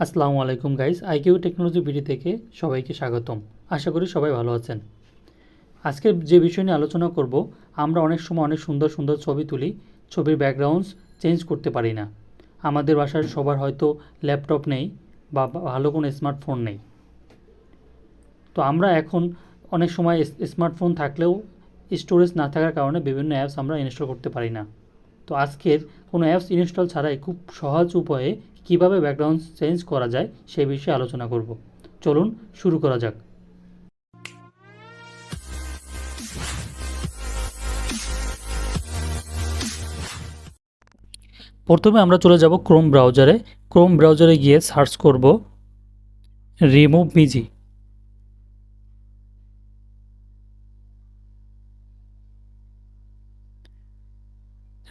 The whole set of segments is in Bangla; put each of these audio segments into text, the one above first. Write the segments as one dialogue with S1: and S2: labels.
S1: আসসালামু আলাইকুম গাইস, আইকিউ টেকনোলজি ভিডি থেকে সবাইকে স্বাগতম। আশা করি সবাই ভালো আছেন। আজকে যে বিষয় নিয়ে আলোচনা করব, আমরা অনেক সময় অনেক সুন্দর সুন্দর ছবি তুলি, ছবির ব্যাকগ্রাউন্ডস চেঞ্জ করতে পারি না। আমাদের বাসায় সবার হয়তো ল্যাপটপ নেই বা ভালো কোনো স্মার্টফোন নেই। তো আমরা এখন অনেক সময় স্মার্টফোন থাকলেও স্টোরেজ না থাকার কারণে বিভিন্ন অ্যাপস আমরা ইনস্টল করতে পারি না। তো আজকের কোনো অ্যাপস ইনস্টল ছাড়াই খুব সহজ উপায়ে কিভাবে ব্যাকগ্রাউন্ড চেঞ্জ করা যায় সেই বিষয়ে আলোচনা করব। চলুন শুরু করা যাক। প্রথমে আমরা চলে যাব ক্রোম ব্রাউজারে। ক্রোম ব্রাউজারে গিয়ে সার্চ করব Remove.bg।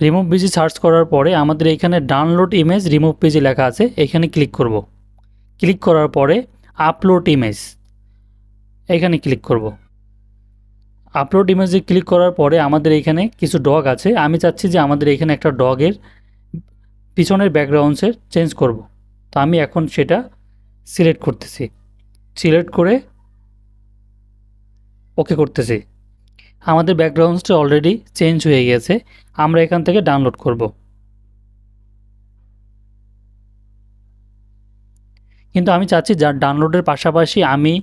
S1: Remove.bg সার্চ করার পরে আমাদের এখানে ডাউনলোড ইমেজ Remove.bg লেখা আছে, এখানে ক্লিক করব। ক্লিক করার পরে আপলোড ইমেজ এখানে ক্লিক করব। আপলোড ইমেজে ক্লিক করার পরে আমাদের এখানে কিছু ডগ আছে। আমি চাচ্ছি যে আমাদের এখানে একটা ডগের পিছনের ব্যাকগ্রাউন্ডসের চেঞ্জ করব। তো আমি এখন সেটা সিলেক্ট করতেছি, সিলেক্ট করে ওকে করতেছি। আমাদের ব্যাকগ্রাউন্ডসটা অলরেডি চেঞ্জ হয়ে গেছে, আমরা এখান থেকে ডাউনলোড করব। কিন্তু আমি চাচ্ছি যার ডাউনলোডের পাশাপাশি আমি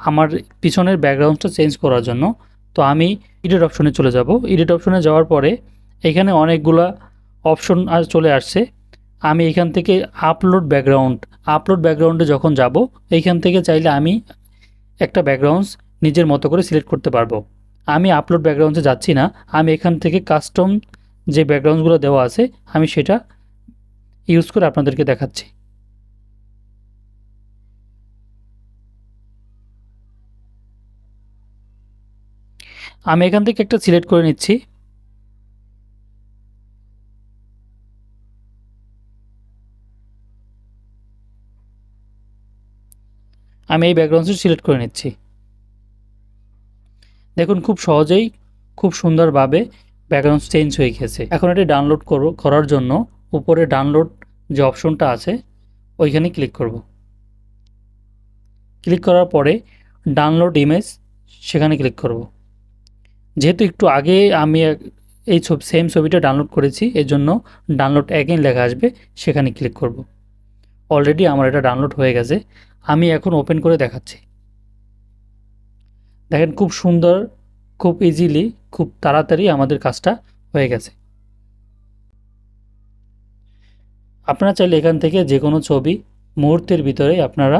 S1: আমার পিছনের ব্যাকগ্রাউন্ডটা চেঞ্জ করার জন্য। তো আমি এডিট অপশনে চলে যাব। এডিট অপশনে যাওয়ার পরে এখানে অনেকগুলা অপশন চলে আসছে। আমি এখান থেকে আপলোড ব্যাকগ্রাউন্ডে যখন যাব, এইখান থেকে চাইলে আমি একটা ব্যাকগ্রাউন্ডস নিজের মতো করে সিলেক্ট করতে পারবো। আমি আপলোড ব্যাকগ্রাউন্ডে যাচ্ছি না, আমি এখান থেকে কাস্টম যে ব্যাকগ্রাউন্ডসগুলো দেওয়া আছে আমি সেটা ইউজ করে আপনাদেরকে দেখাচ্ছি। আমি এখান থেকে একটা সিলেক্ট করে নিচ্ছি। আমি এই ব্যাকগ্রাউন্ডটি সিলেক্ট করে নিচ্ছি। দেখুন খুব সহজেই খুব সুন্দরভাবে ব্যাকগ্রাউন্ড চেঞ্জ হয়ে গেছে। এখন এটি ডাউনলোড করার জন্য উপরে ডাউনলোড যে অপশনটা আছে ওইখানে ক্লিক করব। ক্লিক করার পরে ডাউনলোড ইমেজ সেখানে ক্লিক করব। যেহেতু একটু আগে আমি এই সেম ছবিটা ডাউনলোড করেছি, এর জন্য ডাউনলোড অ্যাগেইন লেখা আসবে, সেখানে ক্লিক করব। অলরেডি আমার এটা ডাউনলোড হয়ে গেছে, আমি এখন ওপেন করে দেখাচ্ছি। দেখেন খুব সুন্দর, খুব ইজিলি, খুব তাড়াতাড়ি আমাদের কাজটা হয়ে গেছে। আপনারা চাইলে এখান থেকে যে কোনো ছবি মুহূর্তের ভিতরে আপনারা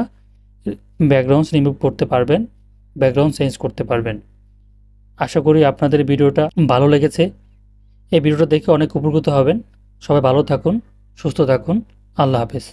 S1: ব্যাকগ্রাউন্ডস রিমুভ করতে পারবেন, ব্যাকগ্রাউন্ড চেঞ্জ করতে পারবেন। আশা করি আপনাদের ভিডিওটা ভালো লেগেছে। এই ভিডিওটা দেখে অনেক উপকৃত হবেন। সবাই ভালো থাকুন, সুস্থ থাকুন। আল্লাহ হাফেজ।